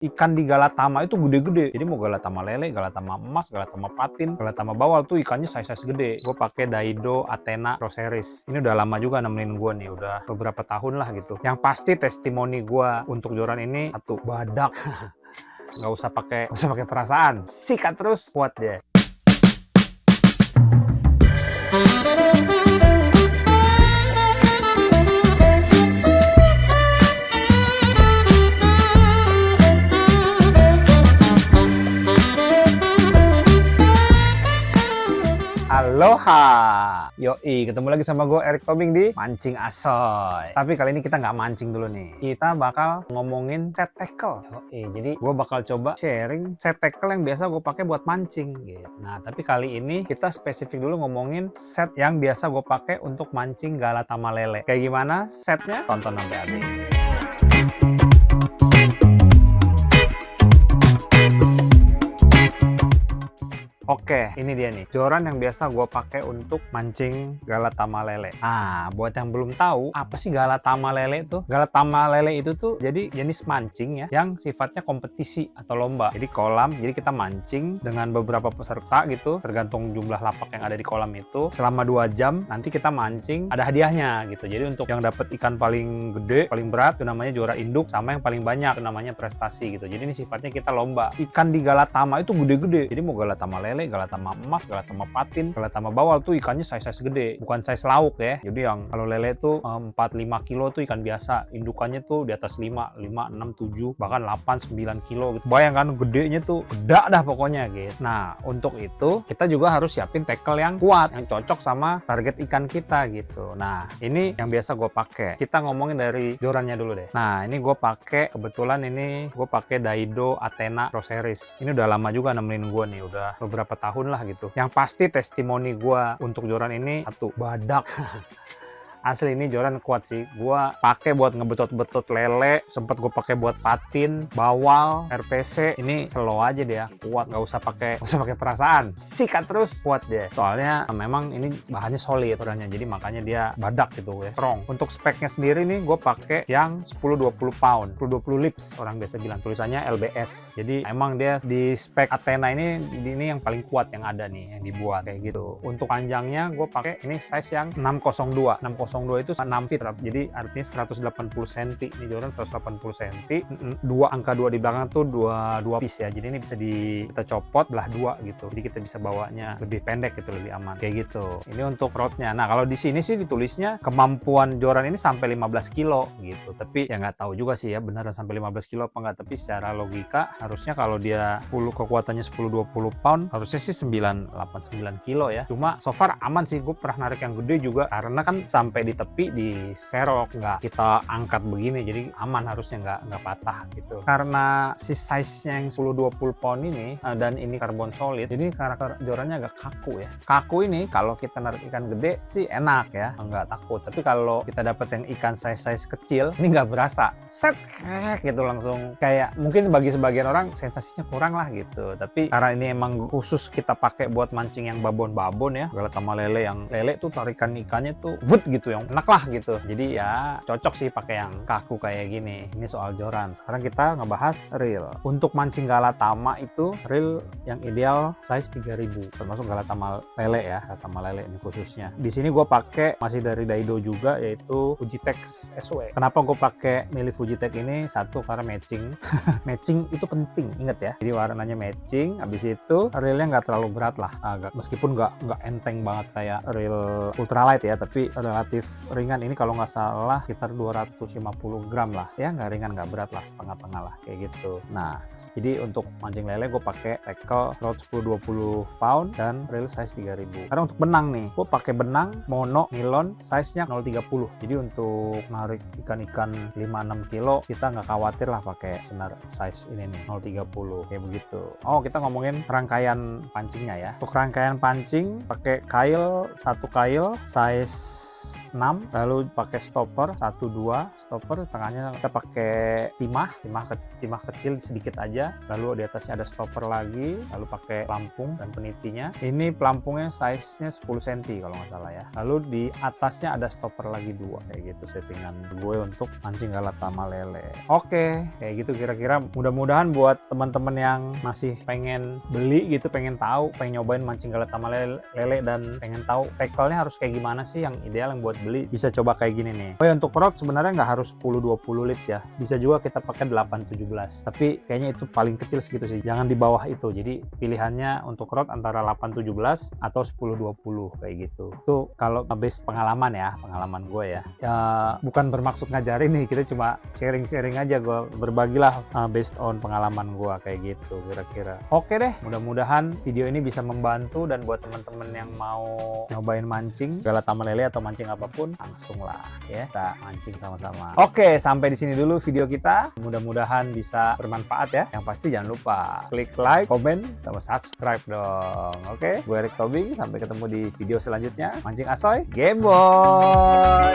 ikan di Galatama itu gede-gede. Jadi mau Galatama lele, Galatama emas, Galatama patin, Galatama bawal tuh ikannya size-size gede. Gue pakai Daido Athena Roseris. Ini udah lama juga nemenin gue nih, udah beberapa tahun lah gitu. Yang pasti testimoni gue untuk joran ini satu, badak. Nggak usah pakai perasaan, sikat terus, kuat dia. Aloha, yoi, ketemu lagi sama gue Erik Tobing di Mancing Asoy. Tapi kali ini kita nggak mancing dulu nih, kita bakal ngomongin set tackle. Yoi, jadi gue bakal coba sharing set tackle yang biasa gue pakai buat mancing gitu. Nah, tapi kali ini kita spesifik dulu ngomongin set yang biasa gue pakai untuk mancing Galatama lele. Kayak gimana setnya? Tonton sampai habis. Oke, ini dia nih, joran yang biasa gue pakai untuk mancing Galatama lele. Nah, buat yang belum tahu, apa sih Galatama lele itu? Galatama lele itu tuh jadi jenis mancing ya, yang sifatnya kompetisi atau lomba. Jadi kolam, jadi kita mancing dengan beberapa peserta gitu, tergantung jumlah lapak yang ada di kolam itu. Selama 2 jam, nanti kita mancing, ada hadiahnya gitu. Jadi untuk yang dapat ikan paling gede, paling berat, itu namanya juara induk, sama yang paling banyak, itu namanya prestasi gitu. Jadi ini sifatnya kita lomba. Ikan di Galatama itu gede-gede. Jadi mau Galatama lele, Galatama emas, Galatama patin, Galatama bawal tuh ikannya size-size gede, bukan size lauk ya. Jadi yang kalau lele tuh 4-5 kilo tuh ikan biasa, indukannya tuh di atas 5, 6, 7, bahkan 8, 9 kilo gitu. Bayangkan gedenya tuh gede dah pokoknya gitu. Nah, untuk itu kita juga harus siapin tackle yang kuat, yang cocok sama target ikan kita gitu. Nah, ini yang biasa gue pakai. Kita ngomongin dari jorannya dulu deh. Nah, ini gue pakai, kebetulan ini gue pakai Daido Athena Roseris. Ini udah lama juga nemenin gue nih, udah beberapa tahun lah gitu. Yang pasti testimoni gue untuk joran ini satu, badak. Asli ini joran kuat sih. Gua pakai buat ngebetot-betot lele, sempet gue pakai buat patin, bawal, RPC. Ini slow aja dia, kuat, nggak usah pakai perasaan. Sikat terus, kuat dia. Soalnya memang ini bahannya solid jorannya, jadi makanya dia badak gitu ya, strong. Untuk speknya sendiri nih, gue pakai yang 10-20 pound, 10-20 lips orang biasa bilang, tulisannya LBS. Jadi emang dia di spek Athena ini yang paling kuat yang ada nih, yang dibuat kayak gitu. Untuk panjangnya gue pakai ini size yang 602 itu 6 feet, jadi artinya 180 cm. Ini joran 180 cm, angka 2 di belakang tuh 2 piece ya, jadi ini bisa kita copot belah 2 gitu, jadi kita bisa bawanya lebih pendek gitu, lebih aman kayak gitu. Ini untuk rodnya. Nah, kalau di sini sih ditulisnya kemampuan joran ini sampai 15 kilo gitu, tapi ya nggak tahu juga sih ya beneran sampai 15 kilo apa nggak, tapi secara logika harusnya kalau dia kekuatannya 10-20 pound harusnya sih 9 kilo ya. Cuma so far aman sih, gue pernah narik yang gede juga, karena kan sampai di tepi di serok, nggak kita angkat begini, jadi aman, harusnya nggak patah gitu. Karena si size-nya yang 10-20 pound ini dan ini karbon solid, jadi karakter jorannya agak kaku ya. Kaku ini kalau kita narik ikan gede sih enak ya, nggak takut. Tapi kalau kita dapat yang ikan size kecil, ini nggak berasa, set gitu langsung, kayak mungkin bagi sebagian orang sensasinya kurang lah gitu. Tapi karena ini emang khusus kita pakai buat mancing yang babon-babon ya, Galatama lele, yang lele tuh tarikan ikannya tuh but gitu, yang enak lah gitu. Jadi ya cocok sih pakai yang kaku kayak gini. Ini soal joran. Sekarang kita ngebahas reel. Untuk mancing Galatama itu reel yang ideal size 3000, termasuk Galatama lele ya, Galatama lele ini khususnya. Di sini gue pakai masih dari Daido juga, yaitu Fujitex SW. Kenapa gue pakai milih Fujitex ini? Satu, karena matching. Matching itu penting, inget ya. Jadi warnanya matching. Habis itu reelnya nggak terlalu berat lah. Meskipun nggak enteng banget kayak reel ultralight ya, tapi relatif ringan. Ini kalau nggak salah sekitar 250 gram lah ya, nggak ringan nggak berat lah, setengah-tengah lah kayak gitu. Nah, jadi untuk mancing lele gue pakai tackle rod 10-20 pound dan reel size 3000. Karena untuk benang nih, gue pakai benang mono nilon size nya 030. Jadi untuk narik ikan-ikan 5-6 kilo kita nggak khawatir lah pakai senar size ini nih 030 kayak begitu. Oh, kita ngomongin rangkaian pancingnya ya. Untuk rangkaian pancing pakai kail, satu kail size 6, lalu pakai stopper 1 2 stopper, tengahnya kita pakai timah kecil sedikit aja, lalu di atasnya ada stopper lagi, lalu pakai pelampung dan penitinya. Ini pelampungnya size-nya 10 cm kalau nggak salah ya. Lalu di atasnya ada stopper lagi 2, kayak gitu settingan gue untuk mancing galatama lele. Oke, kayak gitu kira-kira. Mudah-mudahan buat teman-teman yang masih pengen beli gitu, pengen tahu, pengen nyobain mancing galatama lele dan pengen tahu tackle-nya harus kayak gimana sih yang ideal yang buat beli, bisa coba kayak gini nih. Oh ya, untuk rod sebenarnya nggak harus 10-20 lips ya, bisa juga kita pakai 8-17, tapi kayaknya itu paling kecil segitu sih, jangan di bawah itu. Jadi pilihannya untuk rod antara 8-17 atau 10-20 kayak gitu. Itu kalau base pengalaman ya, pengalaman gue ya. Bukan bermaksud ngajarin nih, kita cuma sharing-sharing aja, gue berbagilah based on pengalaman gue kayak gitu kira-kira. Oke deh, mudah-mudahan video ini bisa membantu, dan buat teman-teman yang mau nyobain mancing galatama lele atau mancing apapun, langsung lah ya, kita mancing sama-sama. Oke, sampai di sini dulu video kita. Mudah-mudahan bisa bermanfaat ya. Yang pasti jangan lupa klik like, komen, sama subscribe dong. Oke, gue Erik Tobing, sampai ketemu di video selanjutnya. Mancing asoy, game boy.